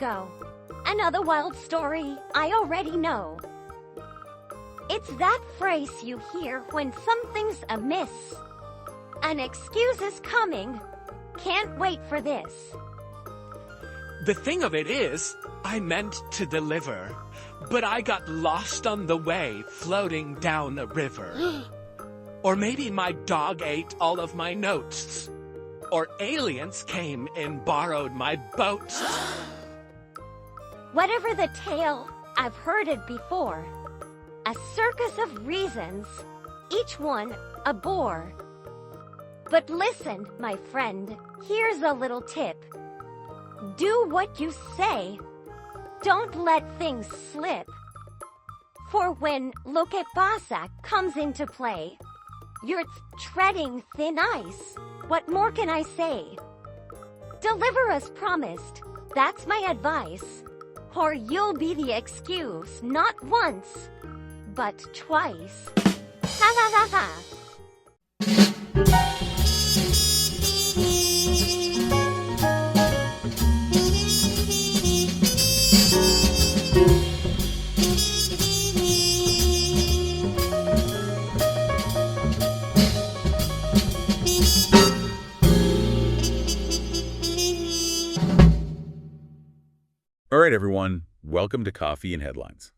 go. Another wild story I already know. It's that phrase you hear when something's amiss. An excuse is coming. Can't wait for this. The thing of it is, I meant to deliver, but I got lost on the way floating down a river. Or maybe my dog ate all of my notes. Or aliens came and borrowed my boat. Whatever the tale, I've heard it before. A circus of reasons, each one a bore. But listen, my friend, here's a little tip. Do what you say. Don't let things slip. For when Lo que pasa comes into play, you're treading thin ice. What more can I say? Deliver as promised, that's my advice. Or you'll be the excuse not once, but twice. Ha ha ha ha. All right, everyone. Welcome to Coffee and Headlines.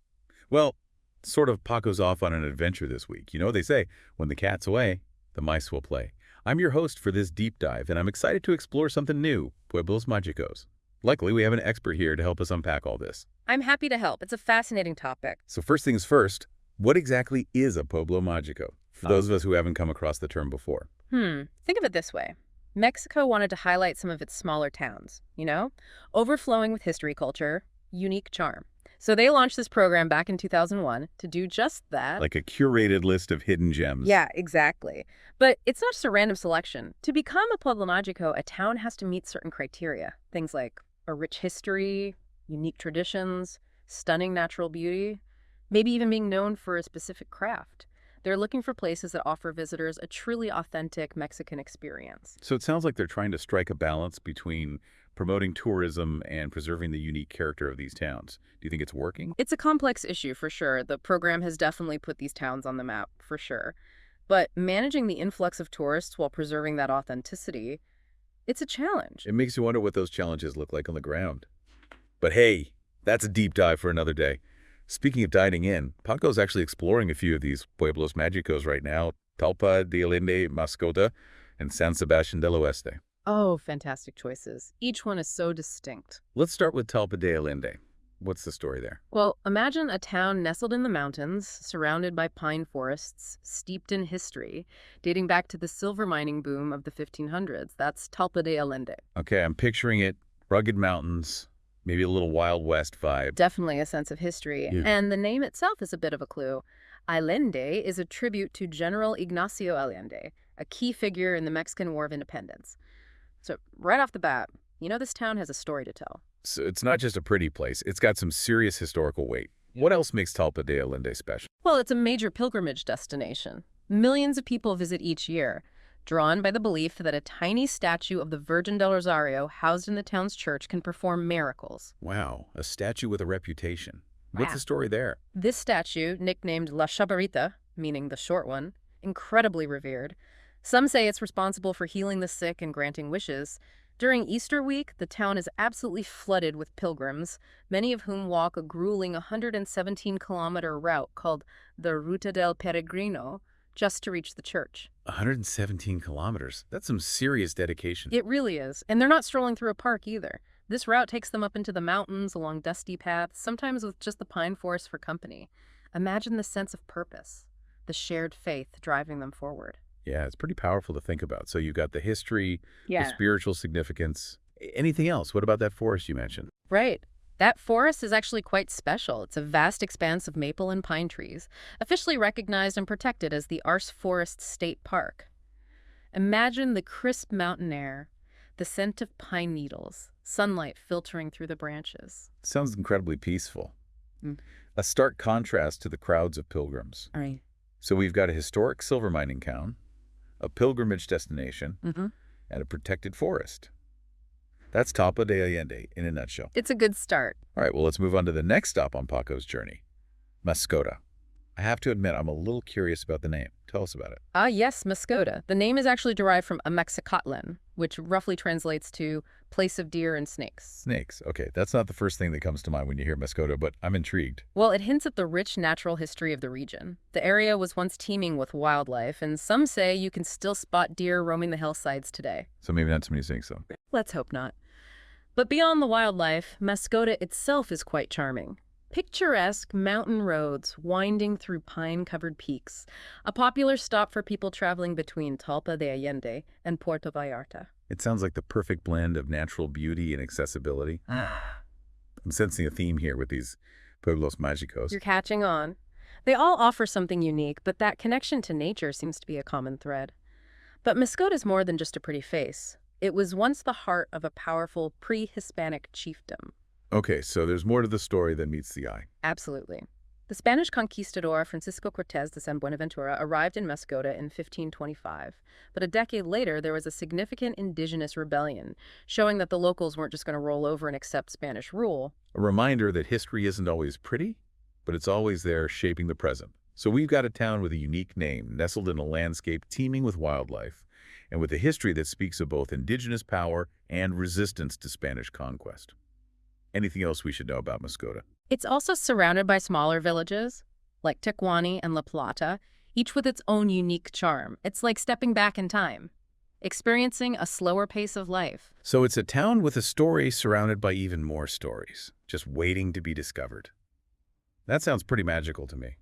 Well, sort of Paco's off on an adventure this week. You know what they say, when the cat's away, the mice will play. I'm your host for this deep dive, and I'm excited to explore something new, Pueblos Magicos. Luckily, we have an expert here to help us unpack all this. I'm happy to help. It's a fascinating topic. So first things first, what exactly is a Pueblo Magico, for those of us who haven't come across the term before? Think of it this way. Mexico wanted to highlight some of its smaller towns, overflowing with history culture, unique charm. So they launched this program back in 2001 to do just that. Like a curated list of hidden gems. Yeah, exactly. But it's not just a random selection. To become a Pueblo Magico, a town has to meet certain criteria. Things like a rich history, unique traditions, stunning natural beauty, maybe even being known for a specific craft. They're looking for places that offer visitors a truly authentic Mexican experience. So it sounds like they're trying to strike a balance between promoting tourism and preserving the unique character of these towns. Do you think it's working? It's a complex issue for sure. The program has definitely put these towns on the map for sure. But managing the influx of tourists while preserving that authenticity, it's a challenge. It makes you wonder what those challenges look like on the ground. But hey, that's a deep dive for another day. Speaking of dining in, Paco's actually exploring a few of these Pueblos Magicos right now, Talpa de Allende, Mascota, and San Sebastian de Oeste. Oh, fantastic choices. Each one is so distinct. Let's start with Talpa de Allende. What's the story there? Well, imagine a town nestled in the mountains, surrounded by pine forests, steeped in history, dating back to the silver mining boom of the 1500s. That's Talpa de Allende. Okay, I'm picturing it. Rugged mountains, maybe a little Wild West vibe. Definitely a sense of history. Yeah. And the name itself is a bit of a clue. Allende is a tribute to General Ignacio Allende, a key figure in the Mexican War of Independence. So right off the bat, this town has a story to tell. So it's not just a pretty place. It's got some serious historical weight. What else makes Talpa de Allende special? Well, it's a major pilgrimage destination. Millions of people visit each year, drawn by the belief that a tiny statue of the Virgin del Rosario housed in the town's church can perform miracles. Wow, a statue with a reputation. What's Wow. the story there? This statue, nicknamed La Chaparrita, meaning the short one, incredibly revered. Some say it's responsible for healing the sick and granting wishes. During Easter week, the town is absolutely flooded with pilgrims, many of whom walk a grueling 117-kilometer route called the Ruta del Peregrino just to reach the church. 117 kilometers. That's some serious dedication. It really is. And they're not strolling through a park either. This route takes them up into the mountains, along dusty paths, sometimes with just the pine forest for company. Imagine the sense of purpose, the shared faith driving them forward. Yeah, it's pretty powerful to think about. So you got the history, the Yeah. spiritual significance. Anything else? What about that forest you mentioned? Right. That forest is actually quite special. It's a vast expanse of maple and pine trees, officially recognized and protected as the Arce Forest State Park. Imagine the crisp mountain air, the scent of pine needles, sunlight filtering through the branches. Sounds incredibly peaceful. Mm. A stark contrast to the crowds of pilgrims. All right. So we've got a historic silver mining town, a pilgrimage destination, Mm-hmm. and a protected forest. That's Talpa de Allende in a nutshell. It's a good start. All right, well, let's move on to the next stop on Paco's journey, Mascota. I have to admit, I'm a little curious about the name. Tell us about it. Yes, Mascota. The name is actually derived from Amexicotlan, which roughly translates to place of deer and snakes. Snakes. Okay, that's not the first thing that comes to mind when you hear Mascota, but I'm intrigued. Well, it hints at the rich natural history of the region. The area was once teeming with wildlife, and some say you can still spot deer roaming the hillsides today. So maybe not too many snakes, though. Let's hope not. But beyond the wildlife, Mascota itself is quite charming. Picturesque mountain roads winding through pine-covered peaks, a popular stop for people traveling between Talpa de Allende and Puerto Vallarta. It sounds like the perfect blend of natural beauty and accessibility. I'm sensing a theme here with these Pueblos Magicos. You're catching on. They all offer something unique, but that connection to nature seems to be a common thread. But Mascota is more than just a pretty face. It was once the heart of a powerful pre-Hispanic chiefdom. Okay, so there's more to the story than meets the eye. Absolutely. The Spanish conquistador Francisco Cortés de San Buenaventura arrived in Mascota in 1525, but a decade later there was a significant indigenous rebellion, showing that the locals weren't just going to roll over and accept Spanish rule. A reminder that history isn't always pretty, but it's always there shaping the present. So we've got a town with a unique name, nestled in a landscape teeming with wildlife, and with a history that speaks of both indigenous power and resistance to Spanish conquest. Anything else we should know about Mascota? It's also surrounded by smaller villages, like Tecuani and La Plata, each with its own unique charm. It's like stepping back in time, experiencing a slower pace of life. So it's a town with a story surrounded by even more stories, just waiting to be discovered. That sounds pretty magical to me.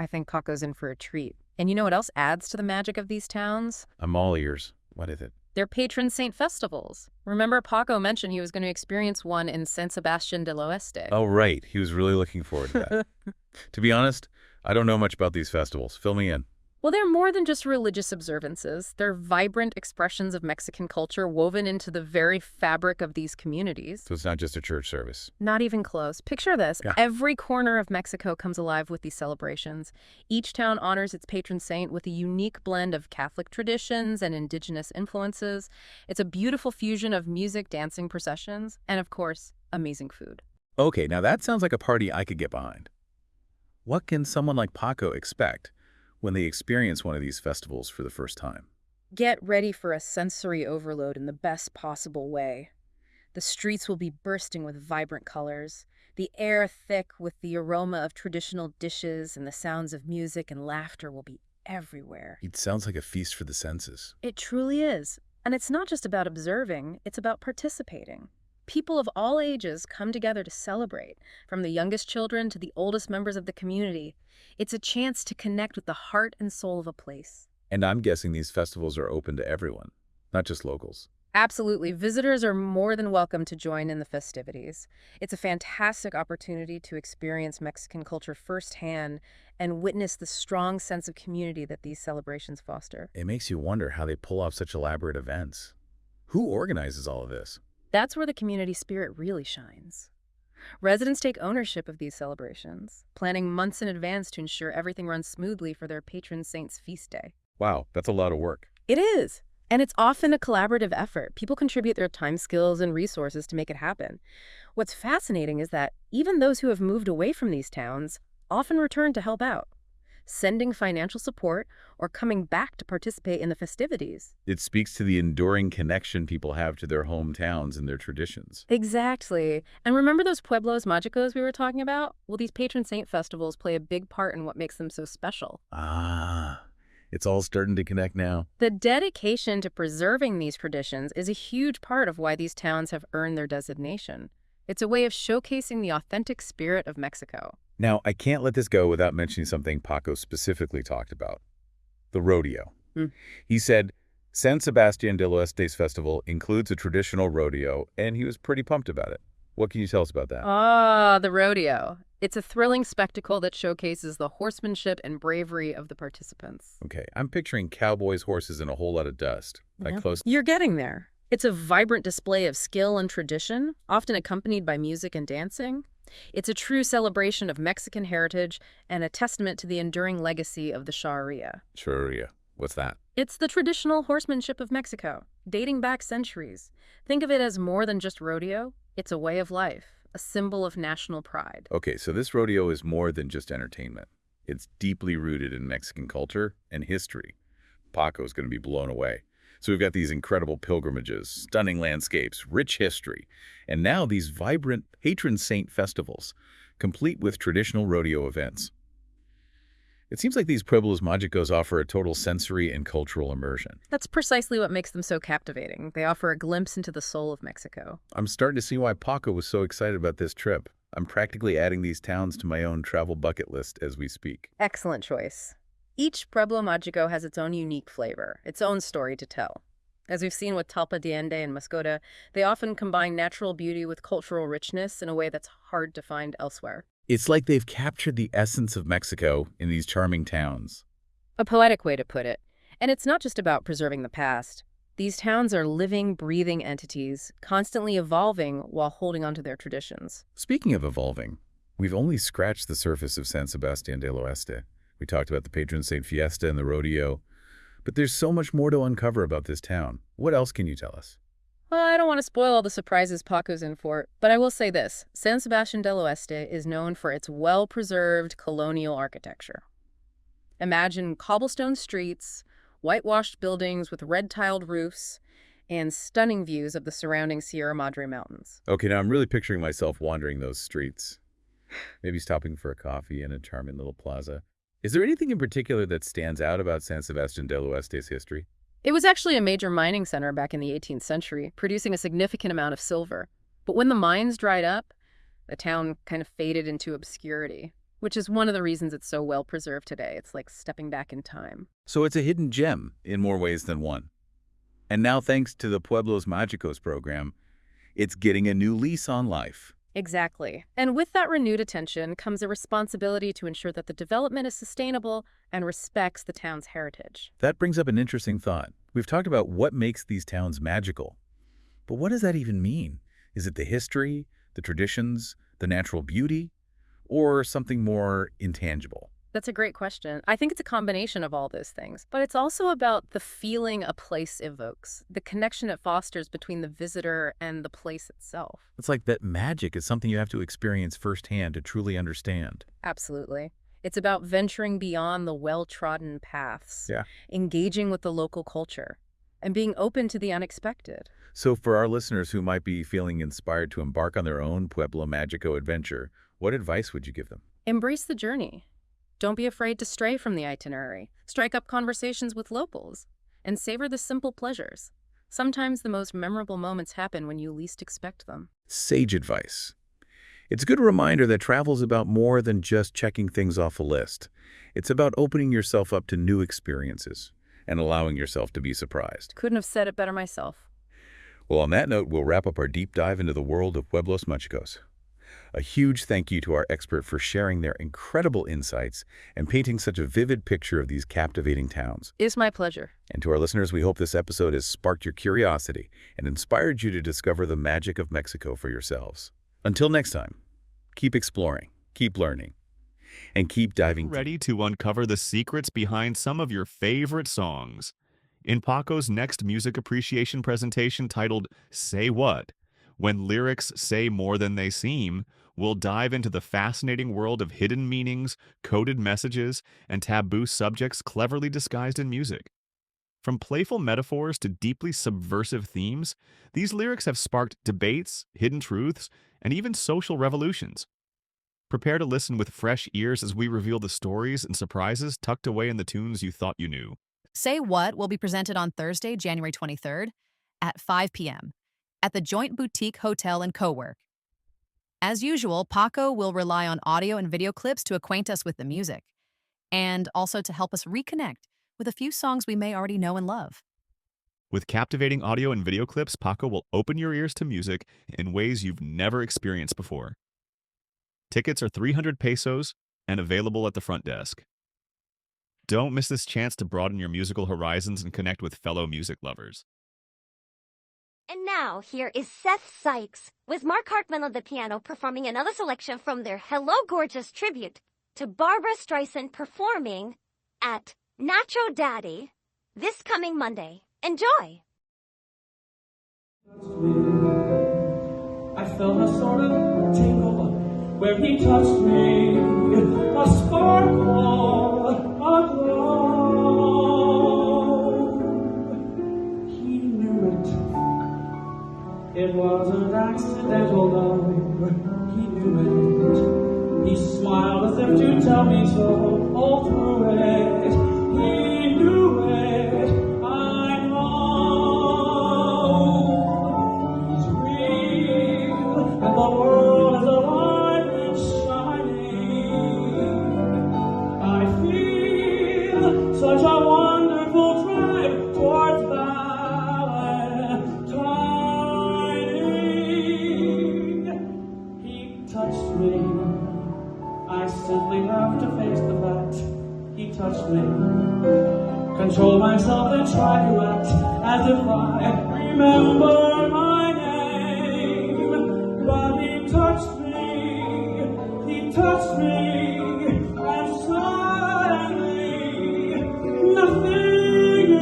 I think Paco's in for a treat. And you know what else adds to the magic of these towns? I'm all ears. What is it? Their patron saint festivals. Remember Paco mentioned he was going to experience one in San Sebastian de Oeste. Oh, right. He was really looking forward to that. To be honest, I don't know much about these festivals. Fill me in. Well, they're more than just religious observances. They're vibrant expressions of Mexican culture woven into the very fabric of these communities. So it's not just a church service. Not even close. Picture this. Yeah. Every corner of Mexico comes alive with these celebrations. Each town honors its patron saint with a unique blend of Catholic traditions and indigenous influences. It's a beautiful fusion of music, dancing, processions, and of course, amazing food. Okay, now that sounds like a party I could get behind. What can someone like Paco expect when they experience one of these festivals for the first time? Get ready for a sensory overload in the best possible way. The streets will be bursting with vibrant colors, the air thick with the aroma of traditional dishes, and the sounds of music and laughter will be everywhere. It sounds like a feast for the senses. It truly is. And it's not just about observing, it's about participating. People of all ages come together to celebrate, from the youngest children to the oldest members of the community. It's a chance to connect with the heart and soul of a place. And I'm guessing these festivals are open to everyone, not just locals. Absolutely. Visitors are more than welcome to join in the festivities. It's a fantastic opportunity to experience Mexican culture firsthand and witness the strong sense of community that these celebrations foster. It makes you wonder how they pull off such elaborate events. Who organizes all of this? That's where the community spirit really shines. Residents take ownership of these celebrations, planning months in advance to ensure everything runs smoothly for their patron saint's feast day. Wow, that's a lot of work. It is. And it's often a collaborative effort. People contribute their time, skills, and resources to make it happen. What's fascinating is that even those who have moved away from these towns often return to help out, sending financial support or coming back to participate in the festivities. It speaks to the enduring connection people have to their hometowns and their traditions. Exactly. And remember those Pueblos Magicos we were talking about? Well, these patron saint festivals play a big part in what makes them so special. Ah, it's all starting to connect now. The dedication to preserving these traditions is a huge part of why these towns have earned their designation. It's a way of showcasing the authentic spirit of Mexico. Now, I can't let this go without mentioning something Paco specifically talked about. The rodeo. He said, San Sebastian de Oeste's festival includes a traditional rodeo, and he was pretty pumped about it. What can you tell us about that? The rodeo. It's a thrilling spectacle that showcases the horsemanship and bravery of the participants. Okay, I'm picturing cowboys, horses, and a whole lot of dust. Like close. You're getting there. It's a vibrant display of skill and tradition, often accompanied by music and dancing. It's a true celebration of Mexican heritage and a testament to the enduring legacy of the Sharia. Sharia. What's that? It's the traditional horsemanship of Mexico. dating back centuries. Think of it as more than just rodeo. It's a way of life, a symbol of national pride. Okay, so this rodeo is more than just entertainment. It's deeply rooted in Mexican culture and history. Paco's going to be blown away. So we've got these incredible pilgrimages, stunning landscapes, rich history, and now these vibrant patron saint festivals, complete with traditional rodeo events. It seems like these Pueblos Magicos offer a total sensory and cultural immersion. That's precisely what makes them so captivating. They offer a glimpse into the soul of Mexico. I'm starting to see why Paco was so excited about this trip. I'm practically adding these towns to my own travel bucket list as we speak. Excellent choice. Each Pueblo Magico has its own unique flavor, its own story to tell. As we've seen with Talpa de Allende and Mascota, they often combine natural beauty with cultural richness in a way that's hard to find elsewhere. It's like they've captured the essence of Mexico in these charming towns. A poetic way to put it. And it's not just about preserving the past. These towns are living, breathing entities, constantly evolving while holding onto their traditions. Speaking of evolving, we've only scratched the surface of San Sebastian de Oeste. We talked about the patron saint fiesta and the rodeo, but there's so much more to uncover about this town. What else can you tell us? Well, I don't want to spoil all the surprises Paco's in for, but I will say this. San Sebastian del Oeste is known for its well-preserved colonial architecture. Imagine cobblestone streets, whitewashed buildings with red-tiled roofs, and stunning views of the surrounding Sierra Madre Mountains. Okay, now I'm really picturing myself wandering those streets. Maybe stopping for a coffee in a charming little plaza. Is there anything in particular that stands out about San Sebastian del Oeste's history? It was actually a major mining center back in the 18th century, producing a significant amount of silver. But when the mines dried up, the town kind of faded into obscurity, which is one of the reasons it's so well preserved today. It's like stepping back in time. So it's a hidden gem in more ways than one. And now, thanks to the Pueblos Magicos program, it's getting a new lease on life. Exactly. And with that renewed attention comes a responsibility to ensure that the development is sustainable and respects the town's heritage. That brings up an interesting thought. We've talked about what makes these towns magical. But what does that even mean? Is it the history, the traditions, the natural beauty, or something more intangible? That's a great question. I think it's a combination of all those things. But it's also about the feeling a place evokes, the connection it fosters between the visitor and the place itself. It's like that magic is something you have to experience firsthand to truly understand. Absolutely. It's about venturing beyond the well-trodden paths, engaging with the local culture, and being open to the unexpected. So for our listeners who might be feeling inspired to embark on their own Pueblo Magico adventure, what advice would you give them? Embrace the journey. Don't be afraid to stray from the itinerary. Strike up conversations with locals, and savor the simple pleasures. Sometimes the most memorable moments happen when you least expect them. Sage advice. It's a good reminder that travel is about more than just checking things off a list. It's about opening yourself up to new experiences and allowing yourself to be surprised. Couldn't have said it better myself. Well, on that note, we'll wrap up our deep dive into the world of Pueblos Magicos. A huge thank you to our expert for sharing their incredible insights and painting such a vivid picture of these captivating towns. It's my pleasure. And to our listeners, we hope this episode has sparked your curiosity and inspired you to discover the magic of Mexico for yourselves. Until next time, keep exploring, keep learning, and keep diving. Ready to uncover the secrets behind some of your favorite songs? In Paco's next music appreciation presentation titled Say What? When lyrics say more than they seem, we'll dive into the fascinating world of hidden meanings, coded messages, and taboo subjects cleverly disguised in music. From playful metaphors to deeply subversive themes, these lyrics have sparked debates, hidden truths, and even social revolutions. Prepare to listen with fresh ears as we reveal the stories and surprises tucked away in the tunes you thought you knew. Say What will be presented on Thursday, January 23rd at 5 p.m. at the Joint Boutique Hotel and Co-work. As usual, Paco will rely on audio and video clips to acquaint us with the music, and also to help us reconnect with a few songs we may already know and love. With captivating audio and video clips, Paco will open your ears to music in ways you've never experienced before. Tickets are 300 pesos and available at the front desk. Don't miss this chance to broaden your musical horizons and connect with fellow music lovers. And now, here is Seth Sykes with Mark Hartman on the piano performing another selection from their Hello Gorgeous tribute to Barbra Streisand performing at Nacho Daddy this coming Monday. Enjoy! I felt a sort of tingle where he touched me, a sparkle, a glow. He knew it. It wasn't accidental, though. He knew it. He smiled as if to tell me so. All through it, he knew it. I know he's real, and the world is alive and shining. I feel such a wonderful drive towards Valentine. He touched me. I simply have to face the fact he touched me. Control myself and try to act as if I remember my name. But he touched me, and suddenly nothing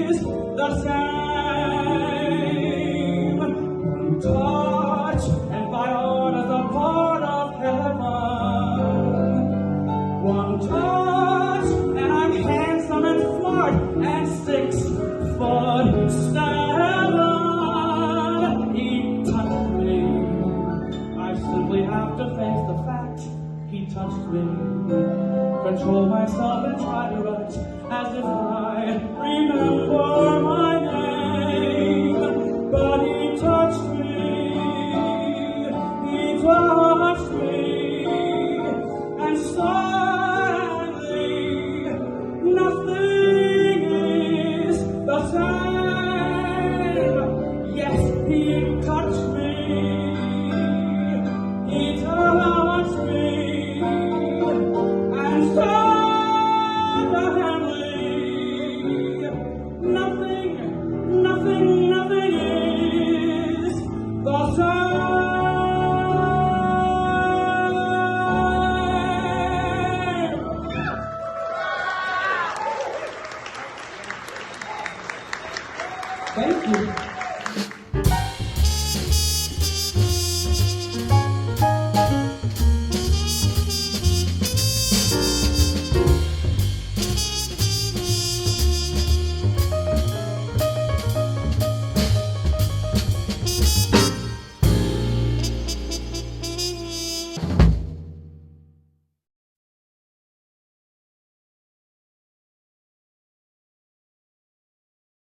is the same. One touch, and my heart is a part of heaven. One touch, and I'm handsome and smart and 6'7". He touched me. I simply have to face the fact he touched me. Control myself and try to act as if I remember my name. But he touched me. He touched me.